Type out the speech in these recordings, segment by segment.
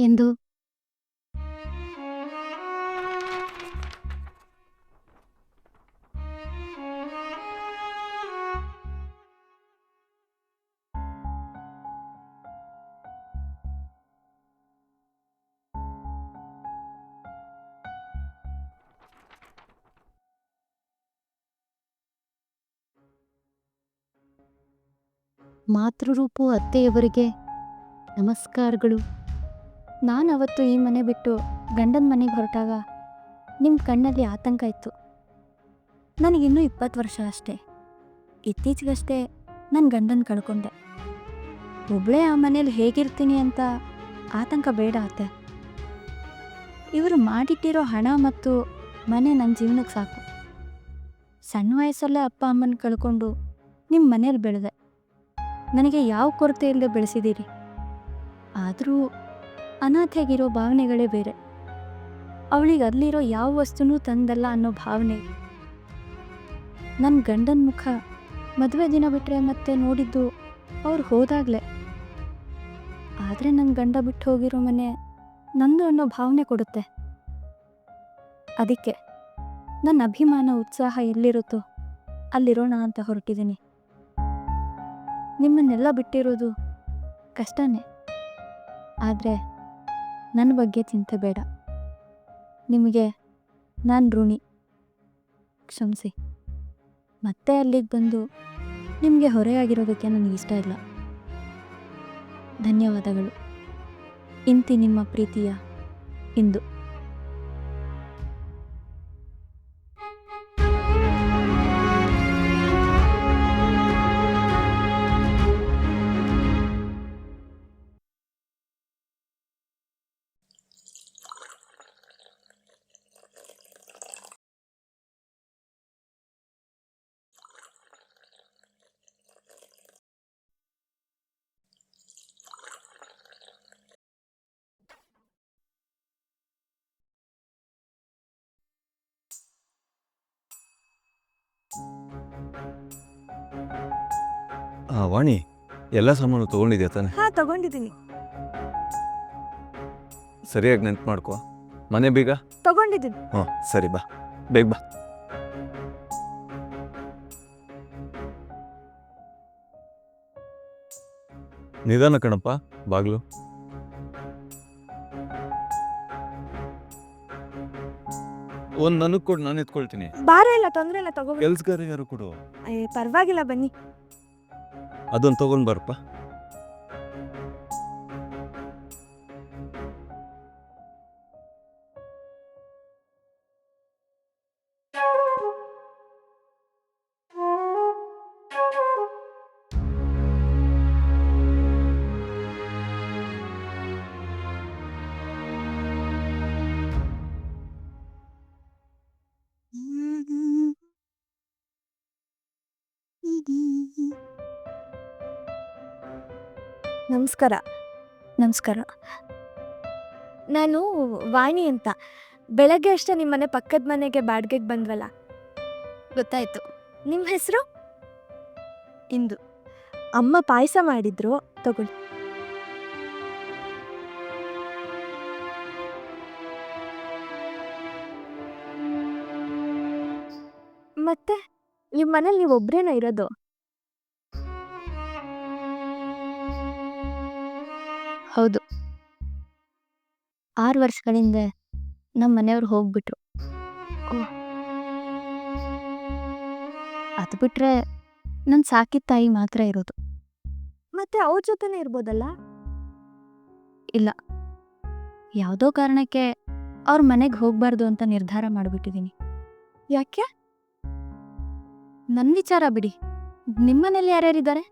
ಎಂದು ಮಾತೃರೂಪು ಅತ್ತೆಯವರಿಗೆ ನಮಸ್ಕಾರಗಳು. ನಾನವತ್ತು ಈ ಮನೆ ಬಿಟ್ಟು ಗಂಡನ ಮನೆಗೆ ಹೊರಟಾಗ ನಿಮ್ಮ ಕಣ್ಣಲ್ಲಿ ಆತಂಕ ಇತ್ತು. ನನಗಿನ್ನೂ 20 ವರ್ಷ ಅಷ್ಟೇ. ಇತ್ತೀಚೆಗಷ್ಟೇ ನನ್ನ ಗಂಡನ ಕಳ್ಕೊಂಡೆ. ಒಬ್ಬಳೇ ಆ ಮನೇಲಿ ಹೇಗಿರ್ತೀನಿ ಅಂತ ಆತಂಕ ಬೇಡ ಅತ್ತೆ. ಇವರು ಮಾಡಿಟ್ಟಿರೋ ಹಣ ಮತ್ತು ಮನೆ ನನ್ನ ಜೀವನಕ್ಕೆ ಸಾಕು. ಸಣ್ಣ ವಯಸ್ಸಲ್ಲೇ ಅಪ್ಪ ಅಮ್ಮನ ಕಳ್ಕೊಂಡು ನಿಮ್ಮ ಮನೇಲಿ ಬೆಳೆದೆ. ನನಗೆ ಯಾವ ಕೊರತೆ ಇಲ್ಲದೆ ಬೆಳೆಸಿದ್ದೀರಿ. ಆದರೂ ಅನಾಥೆಗಿರೋ ಭಾವನೆಗಳೇ ಬೇರೆ. ಅವಳಿಗೆ ಅಲ್ಲಿರೋ ಯಾವ ವಸ್ತುನೂ ತಂದಲ್ಲ ಅನ್ನೋ ಭಾವನೆ. ನನ್ನ ಗಂಡನ ಮುಖ ಮದುವೆ ದಿನ ಬಿಟ್ಟರೆ ಮತ್ತೆ ನೋಡಿದ್ದು ಅವ್ರು ಹೋದಾಗಲೇ. ಆದರೆ ನನ್ನ ಗಂಡ ಬಿಟ್ಟು ಹೋಗಿರೋ ಮನೆ ನಂದು ಅನ್ನೋ ಭಾವನೆ ಕೊಡುತ್ತೆ. ಅದಕ್ಕೆ ನನ್ನ ಅಭಿಮಾನ ಉತ್ಸಾಹ ಎಲ್ಲಿರುತ್ತೋ ಅಲ್ಲಿರೋಣ ಅಂತ ಹೊರಟಿದ್ದೀನಿ. ನಿಮ್ಮನ್ನೆಲ್ಲ ಬಿಟ್ಟಿರೋದು ಕಷ್ಟನೇ. ಆದರೆ ನನ್ನ ಬಗ್ಗೆ ಚಿಂತೆ ಬೇಡ. ನಿಮಗೆ ನಾನು ಋಣಿ. ಕ್ಷಮಿಸಿ. ಮತ್ತೆ ಅಲ್ಲಿಗೆ ಬಂದು ನಿಮಗೆ ಹೊರೆಯಾಗಿರೋದಕ್ಕೆ ನನಗಿಷ್ಟ ಇಲ್ಲ. ಧನ್ಯವಾದಗಳು. ಇಂತಿ ನಿಮ್ಮ ಪ್ರೀತಿಯ ಇಂದು. ವಾಣಿ, ಎಲ್ಲ ಸಾಮಾನು ತೊಗೊಂಡಿದ್ಯಾ ತಾನೆ? ತಗೊಂಡಿದ್ದೀನಿ. ಸರಿಯಾಗಿ ನೆನ್ಪು ಮಾಡ್ಕೋ. ಮನೆ ಬೀಗ ತಗೊಂಡಿದ್ದೀನಿ. ಸರಿ, ಬಾ ಬೇಗ ಬಾ. ನಿಧಾನ ಕಣಪ್ಪ, ಬಾಗ್ಲು. ಒಂದ್ ನನಗ್ ಕೊಡು, ನಾನು ಎತ್ಕೊಳ್ತೀನಿ. ಭಾರ ಇಲ್ಲ, ತೊಂದ್ರೆ ಇಲ್ಲ, ತಗೋ. ಕೆಲ್ಸಗಾರ ಯಾರು ಕೊಡು. ಪರವಾಗಿಲ್ಲ, ಬನ್ನಿ. ಅದೊಂದು ತಗೊಂಡ್ ಬರಪ್ಪ. ನಮಸ್ಕಾರ. ನಮಸ್ಕಾರ. ನಾನು ವಾಣಿ ಅಂತ. ಬೆಳಗ್ಗೆ ಅಷ್ಟೇ ನಿಮ್ಮ ಮನೆ ಪಕ್ಕದ ಮನೆಗೆ ಬಾಡಿಗೆಗೆ ಬಂದ್ವಲ್ಲ. ಗೊತ್ತಾಯ್ತು. ನಿಮ್ಮ ಹೆಸರು? ಇಂದು. ಅಮ್ಮ ಪಾಯಸ ಮಾಡಿದ್ರು, ತಗೊಳ್ಳಿ. ಮತ್ತೆ ನಿಮ್ಮ ಮನೇಲಿ ನೀವು ಒಬ್ರೇನ ಇರೋದು? ಹೌದು. 6 ವರ್ಷಗಳಿಂದ ನಮ್ಮ ಮನೆಯವ್ರು ಹೋಗ್ಬಿಟ್ರು. ಅದು ಬಿಟ್ರೆ ನನ್ನ ಸಾಕಿದ ತಾಯಿ ಮಾತ್ರ ಇರೋದು. ಮತ್ತೆ ಅವ್ರ ಜೊತೆನೇ ಇರ್ಬೋದಲ್ಲ? ಇಲ್ಲ, ಯಾವುದೋ ಕಾರಣಕ್ಕೆ ಅವ್ರ ಮನೆಗೆ ಹೋಗ್ಬಾರ್ದು ಅಂತ ನಿರ್ಧಾರ ಮಾಡಿಬಿಟ್ಟಿದ್ದೀನಿ. ಯಾಕೆ? ನನ್ನ ವಿಚಾರ ಬಿಡಿ. ನಿಮ್ಮನೇಲಿ ಯಾರ್ಯಾರಿದ್ದಾರೆ?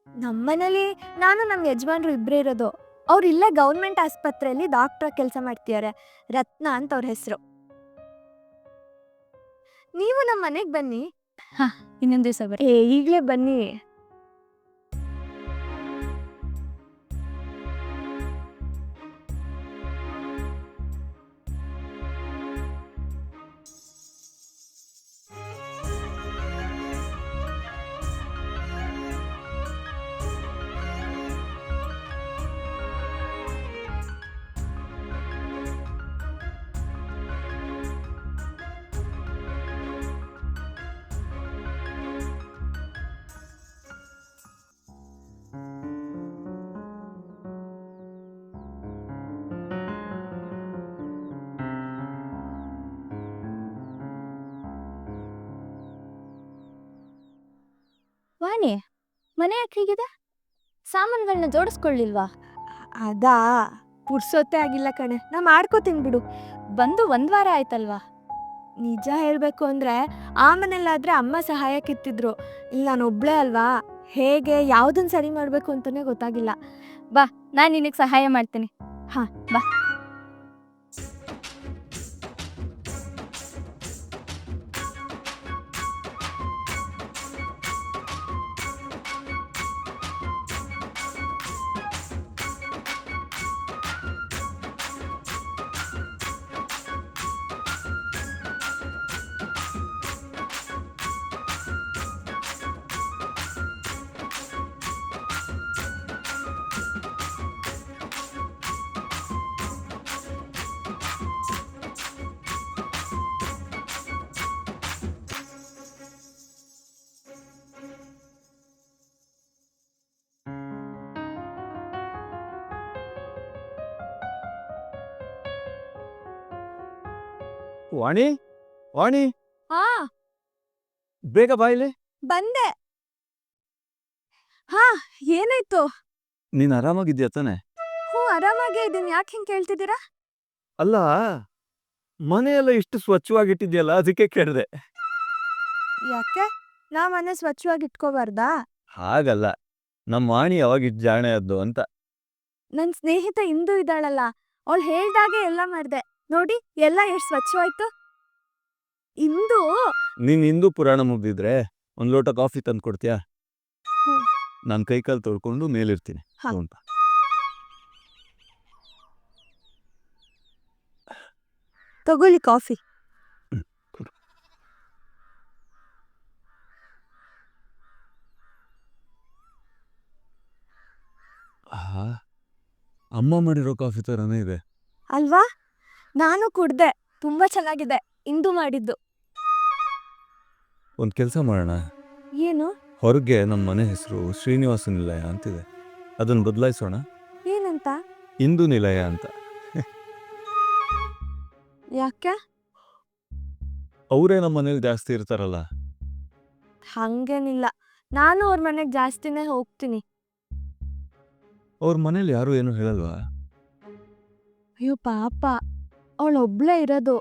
ನಮ್ಮನೇಲಿ ನಾನು ನಮ್ಮ ಯಜಮಾನ್ರು ಇಬ್ಬರೇ ಇರೋದು. ಅವ್ರು ಇಲ್ಲೇ ಗೌರ್ಮೆಂಟ್ ಆಸ್ಪತ್ರೆಯಲ್ಲಿ ಡಾಕ್ಟರ್ ಕೆಲಸ ಮಾಡ್ತಿದ್ದಾರೆ. ರತ್ನ ಅಂತ ಅವ್ರ ಹೆಸರು. ನೀವು ನಮ್ಮ ಮನೆಗೆ ಬನ್ನಿ. ಇನ್ನೊಂದು ದಿವಸ ಬರ್ರಿ. ಈಗಲೇ ಬನ್ನಿ. ಮನೆ ಯಾಕೆ ಹೀಗಿದೆ? ಸಾಮಾನುಗಳನ್ನ ಜೋಡಿಸ್ಕೊಳ್ಳಿಲ್ವಾ? ಅದಾ ಪುರ್ಸೊತ್ತೇ ಆಗಿಲ್ಲ ಕಣೆ, ನಾ ಮಾಡ್ಕೋತೀನಿ ಬಿಡು. ಬಂದು 1 ವಾರ ಆಯ್ತಲ್ವಾ? ನಿಜ ಹೇಳ್ಬೇಕು ಅಂದ್ರೆ ಆ ಮನೇಲಾದ್ರೆ ಅಮ್ಮ ಸಹಾಯಕ್ಕಿತ್ತಿದ್ರು. ಇಲ್ಲಿ ನಾನು ಒಬ್ಳೇ ಅಲ್ವಾ, ಹೇಗೆ ಯಾವ್ದನ್ನ ಸರಿ ಮಾಡ್ಬೇಕು ಅಂತಾನೆ ಗೊತ್ತಾಗಿಲ್ಲ. ಬಾ, ನಾನು ನಿನಗೆ ಸಹಾಯ ಮಾಡ್ತೀನಿ. ಹಾ, ಬಾ. ವಾಣಿ, ವಾಣಿ, ಹಾ ಬೇಗ ಬಾಯಿಲೆ. ಬಂದೆ. ಹಾ, ಏನಾಯ್ತು? ನೀನ್ ಆರಾಮಾಗಿದ್ಯಾ ತಾನೆ? ಹ್ಞೂ, ಆರಾಮಾಗೇ ಇದೀನಿ. ಯಾಕೆ ಹಿಂಗೆ ಕೇಳ್ತಿದ್ದೀರಾ? ಅಲ್ಲ, ಮನೆಯೆಲ್ಲ ಇಷ್ಟು ಸ್ವಚ್ಛವಾಗಿಟ್ಟಿದ್ಯಲ್ಲ, ಅದಕ್ಕೆ ಕೇಳಿದೆ. ಯಾಕೆ, ನಾ ಮನೆ ಸ್ವಚ್ಛವಾಗಿ ಇಟ್ಕೋಬಾರ್ದಾ? ಹಾಗಲ್ಲ, ನಮ್ಮ ವಾಣಿ ಯಾವಾಗಿಟ್ಟು ಜಾಣೆ ಆದ್ದು ಅಂತ. ನನ್ನ ಸ್ನೇಹಿತ ಇಂದು ಇದ್ದಾಳಲ್ಲ, ಅವಳು ಹೇಳ್ದಾಗೆ ಎಲ್ಲ ಮಾಡಿದೆ ನೋಡಿ, ಎಲ್ಲ ಎಷ್ಟು ಸ್ವಚ್ಛವಾಯ್ತು. ಇಂದು ನೀನ್ ಇಂದು ಪುರಾಣ ಮುಗ್ದಿದ್ರೆ ಒಂದ್ ಲೋಟ ಕಾಫಿ ತಂದು ಕೊಡ್ತೀಯಾ? ಹ್ಮ್. ನಾನು ಕೈಕಾಲು ತೊಳ್ಕೊಂಡು ಮೇಲಿರ್ತೀನಿ. ಹಾ. ತಗೊಂಡ್ ಬಾ. ತಗೊಳ್ಳಿ ಕಾಫಿ. ಕೊಡು. ಆಹಾ, ಅಮ್ಮ ಮಾಡಿರೋ ಕಾಫಿ ತರನೇ ಇದೆ. ಅಲ್ವಾ, ನಾನು ಕುಡ್ದೆ, ತುಂಬಾ ಚೆನ್ನಾಗಿದೆ. ಇಂದು ಮಾಡಿದ್ದು. ಒಂದ್ ಕೆಲಸ ಮಾಡೋಣ, ಏನು? ಹೊರಗೆ ನಮ್ಮ ಮನೆ ಹೆಸರು ಶ್ರೀನಿವಾಸ ನಿಲಯ ಅಂತಿದೆ, ಅದನ್ನ ಬದಲಾಯಿಸೋಣ. ಏನಂತ? ಇಂದು ನಿಲಯ ಅಂತ. ಯಾಕೆ? ಅವರೇ ನಮ್ಮ ಮನೇಲಿ ಜಾಸ್ತಿ ಇರ್ತಾರಲ್ಲ. ಹಂಗೇನಿಲ್ಲ, ನಾನು ಅವ್ರ ಮನೆಗೆ ಜಾಸ್ತಿನೇ ಹೋಗ್ತೀನಿ. ಅವ್ರ ಮನೇಲಿ ಯಾರು ಏನು ಹೇಳಲ್ವಾ? ಅಯ್ಯೋ ಪಾಪ, ಅವಳೊಬ್ಳೇ ಇರೋದು.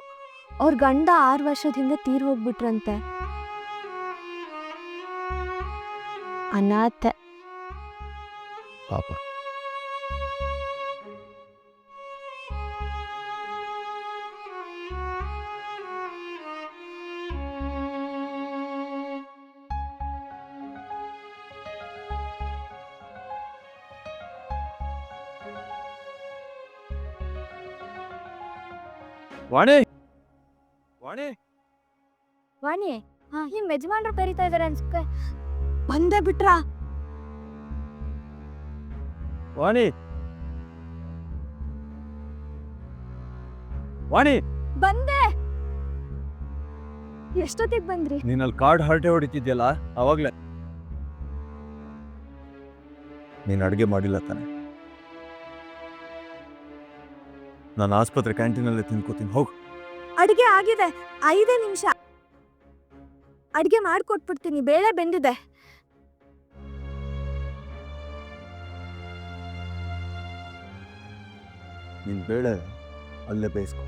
ಅವ್ರ ಗಂಡ 6 ವರ್ಷದ ಹಿಂದೆ ತೀರ್ ಹೋಗ್ಬಿಟ್ರಂತೆ. ಅನಾಥೆ. ಪಾಪ. ವಾಣಿ, ವಾಣಿ, ವಾಣಿ, ನಿಮ್ ಯಜಮಾನ್ರು ಕರೀತಾ ಇದಾರೆ ಅನ್ಸುತ್ತೆ. ಬಂದೇ ಬಿಟ್ರಾ? ವಾಣಿ, ವಾಣಿ, ಬಂದೆ. ಎಷ್ಟೊತ್ತಿಗೆ ಬಂದ್ರಿ? ನೀನಲ್ಲಿ ಕಾರ್ಡ್ ಹರಟೆ ಹೊಡಿತಿದ್ಯಲ್ಲ ಅವಾಗ್ಲೇ. ನೀನು ಅಡುಗೆ ಮಾಡಿಲ್ಲ ತಾನೆ? ನಾನು ಆಸ್ಪತ್ರೆ ಕ್ಯಾಂಟೀನಲ್ಲೇ ತಿನ್ಕೋತೀನಿ, ಹೋಗು. ಅಡ್ಗೆ ಆಗಿದೆ, 5 ನಿಮಿಷ. ಅಡ್ಗೆ ಮಾಡ್ಕೊಟ್ಬಿಡ್ತೀನಿ, ಬೇಳೆ ಬೆಂದಿದೆ. ನಿನ್ ಬೇಳೆ ಅಲ್ಲೇ ಬೇಯಿಸ್ಕೊ.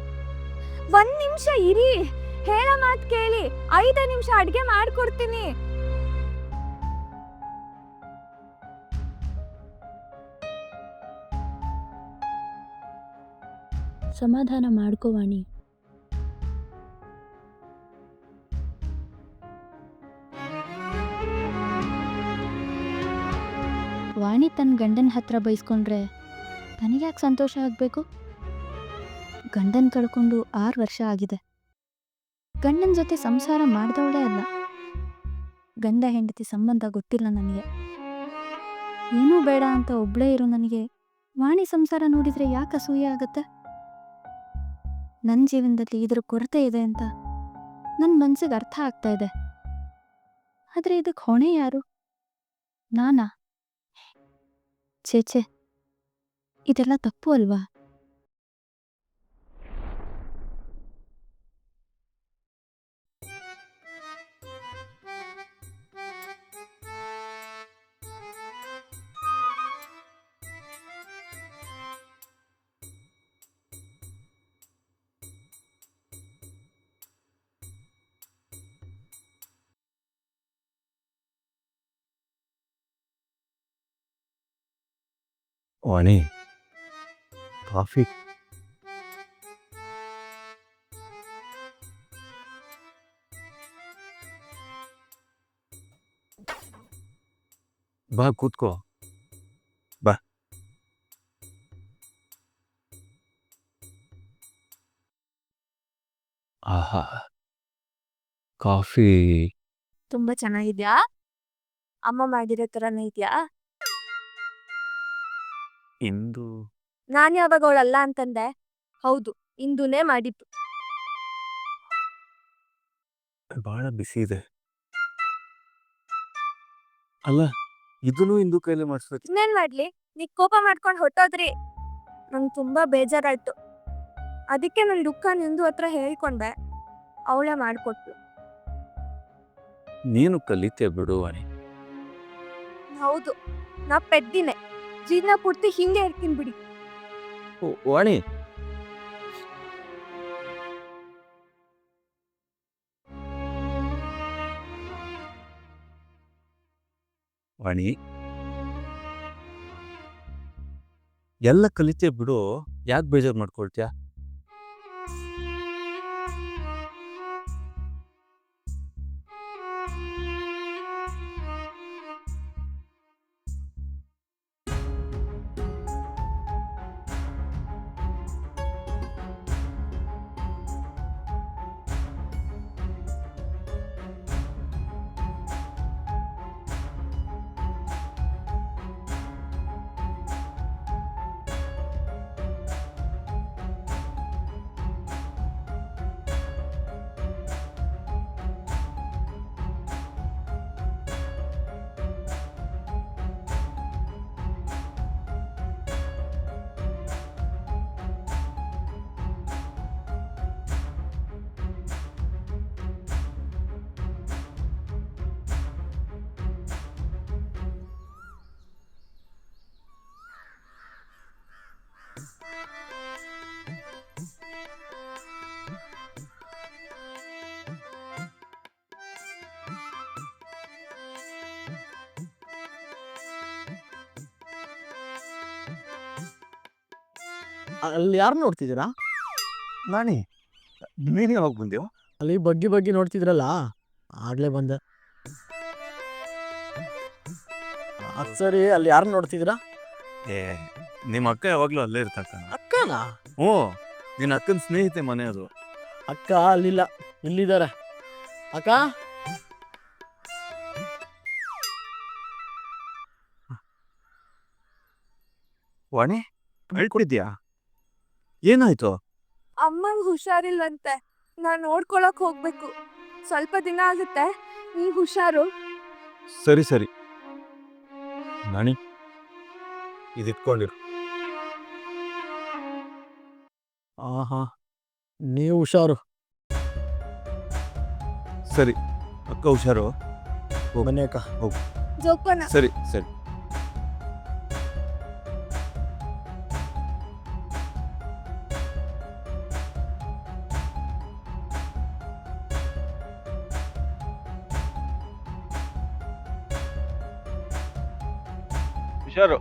1 ನಿಮಿಷ ಇರಿ, ಹೇಳೋ ಮಾತು ಕೇಳಿ. 5 ನಿಮಿಷ ಅಡ್ಗೆ ಮಾಡ್ಕೊಡ್ತೀನಿ. ಸಮಾಧಾನ ಮಾಡ್ಕೋ ವಾಣಿ. ವಾಣಿ ತನ್ನ ಗಂಡನ ಹತ್ರ ಬೈಸ್ಕೊಂಡ್ರೆ ತನಗ್ಯಾಕೆ ಸಂತೋಷ ಆಗಬೇಕು? ಗಂಡನ್ ಕಳ್ಕೊಂಡು 6 ವರ್ಷ ಆಗಿದೆ. ಗಂಡನ ಜೊತೆ ಸಂಸಾರ ಮಾಡ್ದವಳೇ ಅಲ್ಲ. ಗಂಡ ಹೆಂಡತಿ ಸಂಬಂಧ ಗೊತ್ತಿಲ್ಲ ನನಗೆ. ಏನೂ ಬೇಡ ಅಂತ ಒಬ್ಳೇ ಇರೋ ನನಗೆ ವಾಣಿ ಸಂಸಾರ ನೋಡಿದ್ರೆ ಯಾಕೆ ಅಸೂಯೆ ಆಗತ್ತೆ? ನನ್ನ ಜೀವನದಲ್ಲಿ ಇದರ ಕೊರತೆ ಇದೆ ಅಂತ ನನ್ನ ಮನ್ಸಿಗೆ ಅರ್ಥ ಆಗ್ತಾ ಇದೆ. ಆದರೆ ಇದಕ್ಕೆ ಹೊಣೆ ಯಾರು? ನಾನಾ? ಛೇ, ಇದೆಲ್ಲ ತಪ್ಪು ಅಲ್ವಾ? ವಾಣಿ ಕಾಫಿ. ಬಾ ಕೂತ್ಕೋ. ಬಾ. ಆಹಾ, ಕಾಫಿ. ತುಂಬಾ ಚೆನ್ನಾಗಿದ್ಯಾ? ಅಮ್ಮ ಮಾಡಿರೋ ಥರನೇ ಇದೆಯಾ? ಇಂದು ನಾನು ಯಾವಾಗ ಅವಳಲ್ಲ ಅಂತಂದೆ? ಹೌದು, ಇಂದುನೇ ಮಾಡಿದ್ದು. ಬಹಳ ಬಿಸಿ ಇದೆ. ಅಲ್ಲ, ಇದನ್ನು ಇಂದು ಕೈಲೇ ಮಾಡಿಸ್ಬೇಕು. ಇನ್ನೇನ್ ಮಾಡ್ಲಿ? ನೀ ಕೋಪ ಮಾಡ್ಕೊಂಡು ಹೊಟ್ಟೋದ್ರಿ. ನಂಗೆ ತುಂಬಾ ಬೇಜಾರಾಯ್ತು. ಅದಕ್ಕೆ ನನ್ನ ದುಃಖ ನಿಂದು ಹತ್ರ ಹೇಳ್ಕೊಂಡೆ. ಅವಳೇ ಮಾಡಿಕೊಟ್ಲು. ನೀನು ಕಲಿತೆ ಬಿಡು ವಾಣಿ. ಹೌದು, ನಾ ಪೆದ್ದಿನೇ. ಜೀವನ ಪೂರ್ತಿ ಹಿಂಗೆ ಇರ್ತೀನಿ ಬಿಡಿ. ವಾಣಿ, ವಾಣಿ, ಎಲ್ಲ ಕಲಿತೆ ಬಿಡು. ಯಾಕೆ ಬೇಜಾರು ಮಾಡ್ಕೊಳ್ತೀಯ? ಅಲ್ಲಿ ಯಾರು ನೋಡ್ತಿದ್ದೀರಾ? ವಾಣಿ, ನೀನು ಯಾವಾಗ ಬಂದೆವು? ಅಲ್ಲಿ ಬಗ್ಗಿ ಬಗ್ಗಿ ನೋಡ್ತಿದ್ರಲ್ಲ, ಆಗ್ಲೇ ಬಂದೆ. ಅದ್ ಸರಿ, ಅಲ್ಲಿ ಯಾರು ನೋಡ್ತಿದ್ದೀರಾ? ಏ, ನಿಮ್ಮ ಅಕ್ಕ ಯಾವಾಗಲೂ ಅಲ್ಲೇ ಇರ್ತಕ್ಕ. ಅಕ್ಕನಾ? ಹ್ಞೂ, ನಿನ್ನ ಅಕ್ಕನ ಸ್ನೇಹಿತೆ ಮನೆ ಅದು. ಅಕ್ಕ ಅಲ್ಲಿಲ್ಲ, ಇಲ್ಲಿದ್ದಾರೆ. ಅಕ್ಕ, ವಾಣಿ, ಹೇಳ್ಕೊಡಿದ್ಯಾ? ಏನಾಯ್ತು? ಅಮ್ಮಂಗೆ ಹುಷಾರಿಲ್ಲಂತೆ. ನಾನು ನೋಡ್ಕೊಳಕ್ ಹೋಗ್ಬೇಕು. ಸ್ವಲ್ಪ ದಿನ ಆಗುತ್ತೆ. ನೀ ಹುಷಾರು. ಸರಿ ಸರಿ. ನಾಣಿ, ಇದಿಟ್ಕೊಂಡಿರು. ಆಹಾ, ನೀವು ಹುಷಾರು. ಸರಿ, ಅಕ್ಕ ಹುಷಾರು. ಬನ್ನಿ ಅಕ್ಕ. ಜೋಪಾನ. ಸರಿ ಸರಿ. ಹುಷಾರು.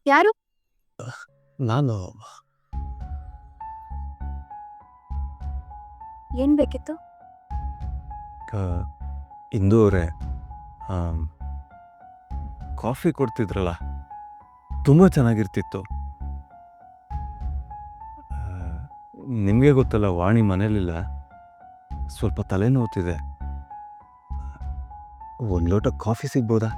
ಯಾರು? ನಾನು ಏನ್ ಬೇಕಿತ್ತು? ಇಂದು ಅವರೇ, ಕಾಫಿ ಕೊಡ್ತಿದ್ರಲ್ಲ, ತುಂಬ ಚೆನ್ನಾಗಿರ್ತಿತ್ತು. ನಿಮಗೆ ಗೊತ್ತಲ್ಲ, ವಾಣಿ ಮನೇಲಿಲ್ಲ. ಸ್ವಲ್ಪ ತಲೆನೋವ್ತಿದೆ. ಒಂದು ಲೋಟ ಕಾಫಿ ಸಿಗ್ಬೋದಾ?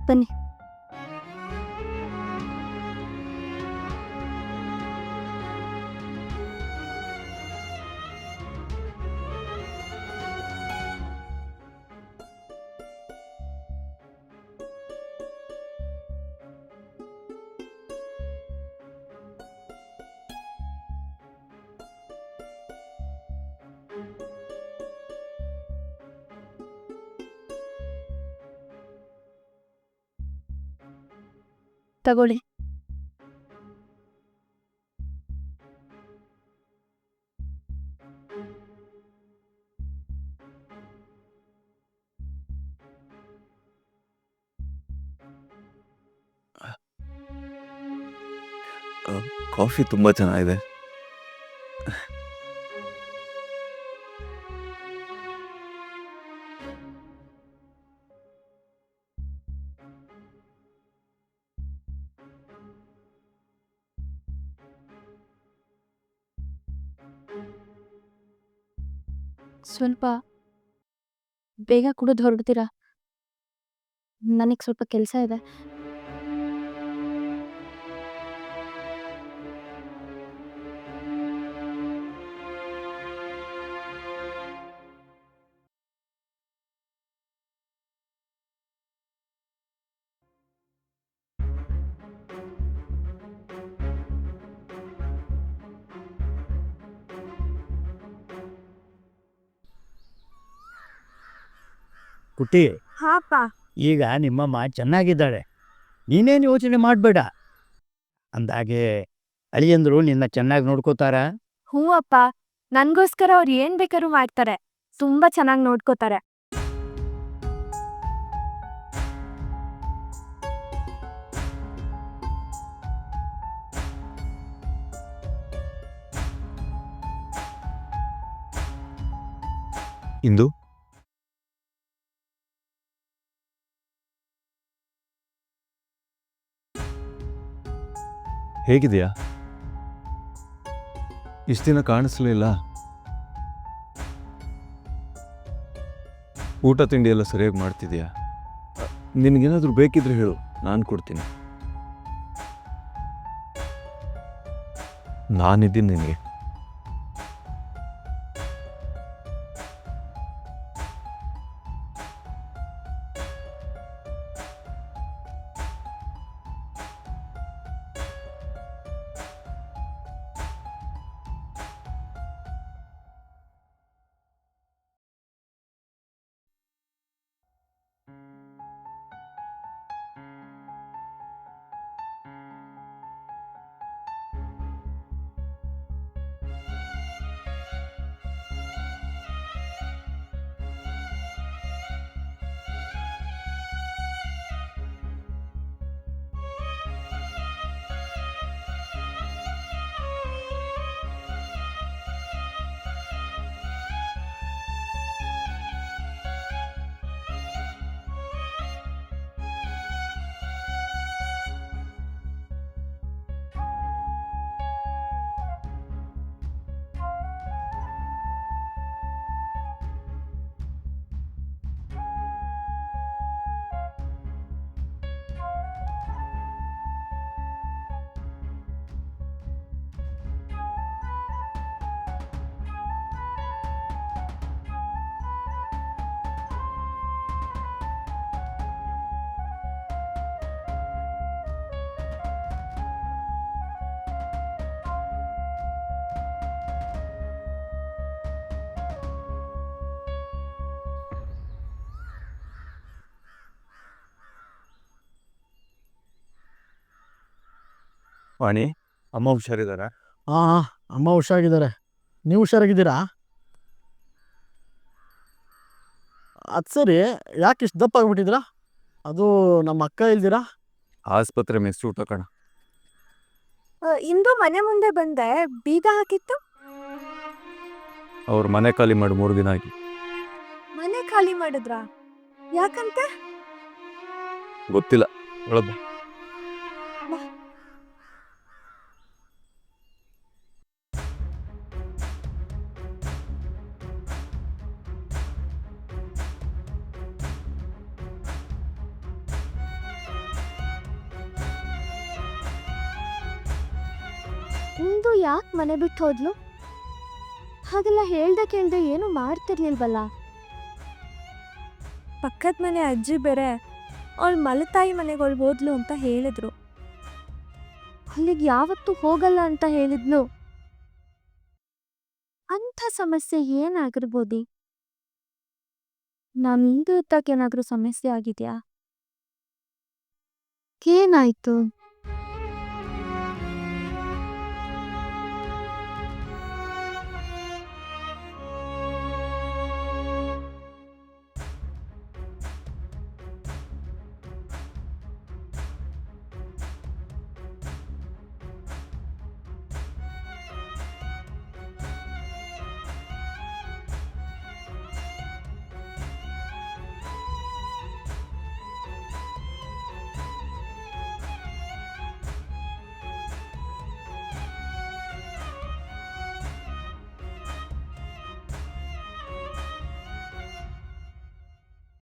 ಬನ್ನಿ. ತಗೊಳ್ಳಿ. ಕಾಫಿ ತುಂಬ ಚೆನ್ನಾಗಿದೆ. ಸ್ವಲ್ಪ ಬೇಗ ಕುಡಿದು ಹೊರಡ್ತೀರಾ? ನನಗೆ ಸ್ವಲ್ಪ ಕೆಲಸ ಇದೆ. ಪುಟ್ಟಿ, ಹಾಪ. ಈಗ ನಿಮ್ಮಮ್ಮ ಚೆನ್ನಾಗಿದ್ದಾಳೆ, ನೀನೇನು ಯೋಚನೆ ಮಾಡಬೇಡ. ಅಂದಾಗೆ ಅಳಿಯಂದ್ರು ನಿನ್ನ ಚೆನ್ನಾಗಿ ನೋಡ್ಕೋತಾರ. ಹ್ಞೂ ಅಪ್ಪ, ನನ್ಗೋಸ್ಕರ ಅವ್ರು ಏನ್ ಬೇಕಾದ್ರೂ ಮಾಡ್ತಾರೆ. ತುಂಬಾ ಚೆನ್ನಾಗಿ ನೋಡ್ಕೋತಾರೆ. ಇಂದು ಹೇಗಿದೆಯಾ? ಇಷ್ಟು ದಿನ ಕಾಣಿಸ್ಲಿಲ್ಲ. ಊಟ ತಿಂಡಿ ಎಲ್ಲ ಸರಿಯಾಗಿ ಮಾಡ್ತಿದ್ಯಾ? ನಿನಗೇನಾದರೂ ಬೇಕಿದ್ರೆ ಹೇಳು, ನಾನು ಕೊಡ್ತೀನಿ. ನಾನಿದ್ದೀನಿ ನಿನಗೆ. ವಾಣಿ, ಅಮ್ಮ ಹುಷಾರಿದ್ದಾರ? ಹಾಂ, ಅಮ್ಮ ಹುಷಾರಾಗಿದ್ದಾರೆ. ನೀವು ಹುಷಾರಾಗಿದ್ದೀರಾ? ಅದು ಸರಿ, ಯಾಕೆ ಇಷ್ಟು ದಪ್ಪ ಆಗ್ಬಿಟ್ಟಿದ್ದೀರಾ? ಅದು ನಮ್ಮ ಅಕ್ಕ ಇಲ್ದಿರಾ? ಆಸ್ಪತ್ರೆ ಮೆಸ್ ಊಟ ಕಣ. ಇಂದು ಮನೆ ಮುಂದೆ ಬಂದೆ, ಬೀಗ ಹಾಕಿತ್ತು. ಅವ್ರ ಮನೆ ಖಾಲಿ ಮಾಡಿ 3 ದಿನ ಆಗಿ. ಮನೆ ಖಾಲಿ ಮಾಡಿದ್ರಾ? ಯಾಕಂತೆ? ಗೊತ್ತಿಲ್ಲ, ಒಳಗೆ ಬಾ. ಇಂದು ಯಾಕೆ ಮನೆ ಬಿಟ್ಟು ಹೋದ್ಲು? ಹಾಗೆಲ್ಲ ಕೇಳ್ದೆ ಏನು ಮಾಡ್ತಿರ್ಲಿಲ್ವಲ್ಲ. ಪಕ್ಕದ ಮನೆ ಅಜ್ಜಿ ಬೇರೆ ಅವಳು ಮಲತಾಯಿ ಮನೆಗೆ ಹೋದ್ಲು ಅಂತ ಹೇಳಿದ್ರು. ಅಲ್ಲಿಗೆ ಯಾವತ್ತೂ ಹೋಗಲ್ಲ ಅಂತ ಹೇಳಿದ್ಲು. ಅಂಥ ಸಮಸ್ಯೆ ಏನಾಗಿರ್ಬೋದು? ನಮ್ದು ಏನಾದ್ರೂ ಸಮಸ್ಯೆ ಆಗಿದ್ಯಾ? ಏನಾಯ್ತು?